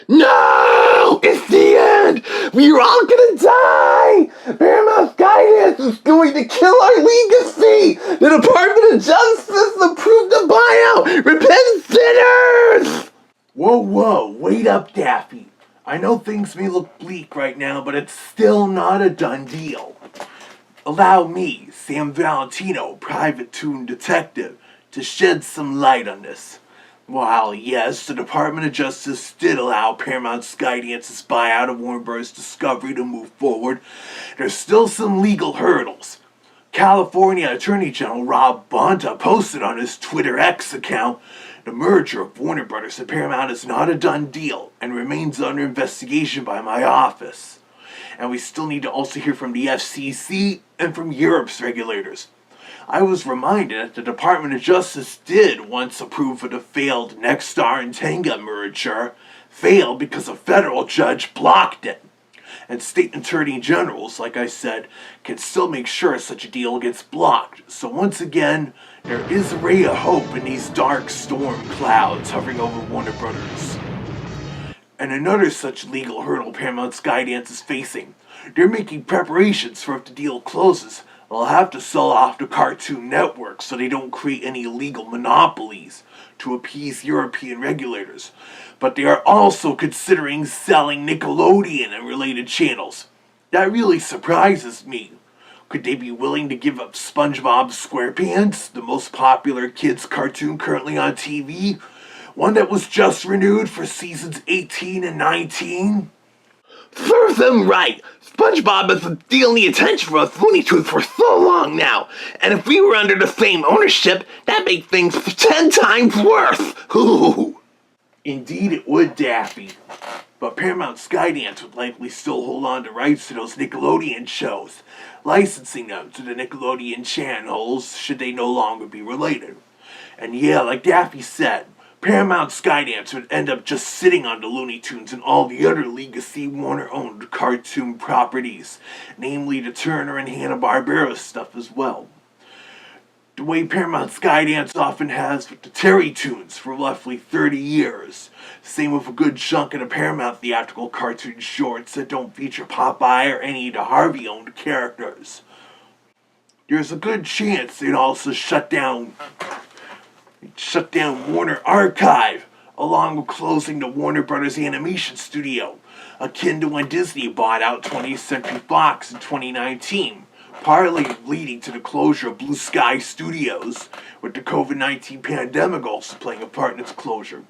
No! It's the end! We're all gonna die! Paramount-Skydance is going to kill our legacy! The Department of Justice approved the buyout! Repent sinners! Whoa, wait up, Daffy. I know things may look bleak right now, but it's still not a done deal. Allow me, Sam Valentino, private toon detective, to shed some light on this. While, yes, the Department of Justice did allow Paramount-Skydance's buyout of Warner Bros. Discovery to move forward, there's still some legal hurdles. California Attorney General Rob Bonta posted on his Twitter X account, the merger of Warner Bros. And Paramount is not a done deal and remains under investigation by my office. And we still need to also hear from the FCC and from Europe's regulators. I was reminded that the Department of Justice did once approve of the failed Nexstar and Tenga merger. Failed because a federal judge blocked it. And state attorney generals, like I said, can still make sure such a deal gets blocked. So once again, there is a ray of hope in these dark storm clouds hovering over Warner Brothers. And another such legal hurdle Paramount-Skydance is facing. They're making preparations for if the deal closes, they'll have to sell off the Cartoon Network so they don't create any illegal monopolies to appease European regulators. But they are also considering selling Nickelodeon and related channels. That really surprises me. Could they be willing to give up SpongeBob SquarePants, the most popular kids cartoon currently on TV? One that was just renewed for seasons 18 and 19? Serve them right! SpongeBob has been stealing the attention from us Looney Tunes for so long now, and if we were under the same ownership, that'd make things 10 times worse! Ooh. Indeed it would, Daffy. But Paramount-Skydance would likely still hold on to rights to those Nickelodeon shows, licensing them to the Nickelodeon channels should they no longer be related. And yeah, like Daffy said, Paramount-Skydance would end up just sitting on the Looney Tunes and all the other legacy Warner-owned cartoon properties, namely the Turner and Hanna-Barbera stuff as well. The way Paramount-Skydance often has with the Terry Toons for roughly 30 years. Same with a good chunk of the Paramount theatrical cartoon shorts that don't feature Popeye or any of the Harvey-owned characters. There's a good chance they'd also shut down Warner Archive, along with closing the Warner Brothers Animation Studio, akin to when Disney bought out 20th Century Fox in 2019, partly leading to the closure of Blue Sky Studios, with the COVID-19 pandemic also playing a part in its closure.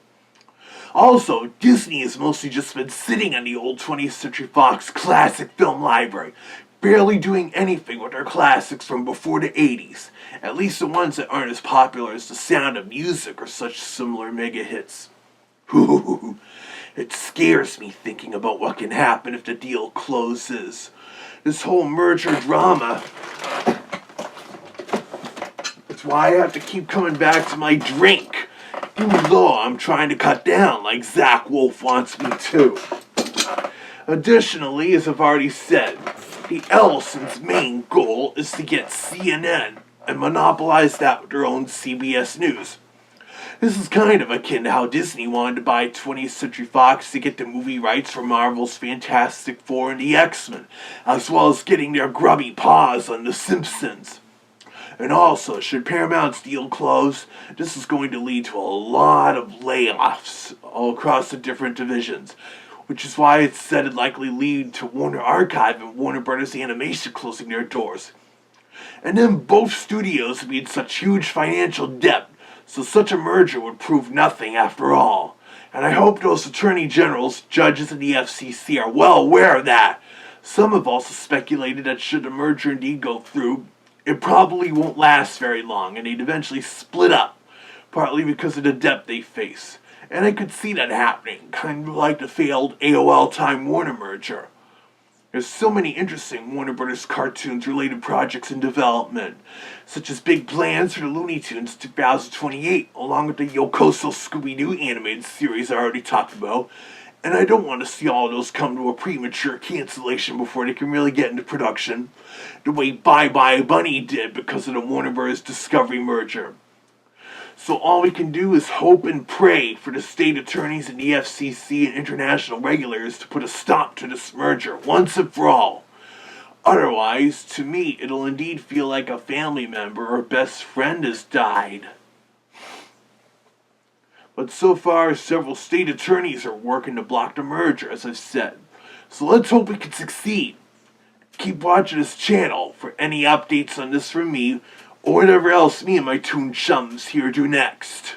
Also, Disney has mostly just been sitting on the old 20th Century Fox classic film library, barely doing anything with their classics from before the 80s, at least the ones that aren't as popular as The Sound of Music or such similar mega hits. It scares me thinking about what can happen if the deal closes. This whole merger drama. That's why I have to keep coming back to my drink, even though I'm trying to cut down like Zach Wolf wants me to. Additionally, as I've already said, the Ellisons' main goal is to get CNN and monopolize that with their own CBS News. This is kind of akin to how Disney wanted to buy 20th Century Fox to get the movie rights for Marvel's Fantastic Four and the X-Men, as well as getting their grubby paws on The Simpsons. And also, should Paramount's deal close, this is going to lead to a lot of layoffs all across the different divisions, which is why it's said it'd likely lead to Warner Archive and Warner Brothers Animation closing their doors. And then both studios would be in such huge financial debt, so such a merger would prove nothing after all. And I hope those attorney generals, judges, and the FCC are well aware of that. Some have also speculated that should the merger indeed go through, it probably won't last very long, and they'd eventually split up, partly because of the debt they face. And I could see that happening, kind of like the failed AOL Time Warner merger. There's so many interesting Warner Brothers cartoons related projects in development, such as big plans for the Looney Tunes 2028, along with the Yokoso Scooby-Doo animated series I already talked about, and I don't want to see all of those come to a premature cancellation before they can really get into production, the way Bye Bye Bunny did because of the Warner Bros. Discovery merger. So all we can do is hope and pray for the state attorneys and the FCC and international regulators to put a stop to this merger once and for all. Otherwise, to me, it'll indeed feel like a family member or best friend has died. But so far, several state attorneys are working to block the merger, as I've said. So let's hope we can succeed. Keep watching this channel for any updates on this from me, or whatever else me and my toon chums here do next.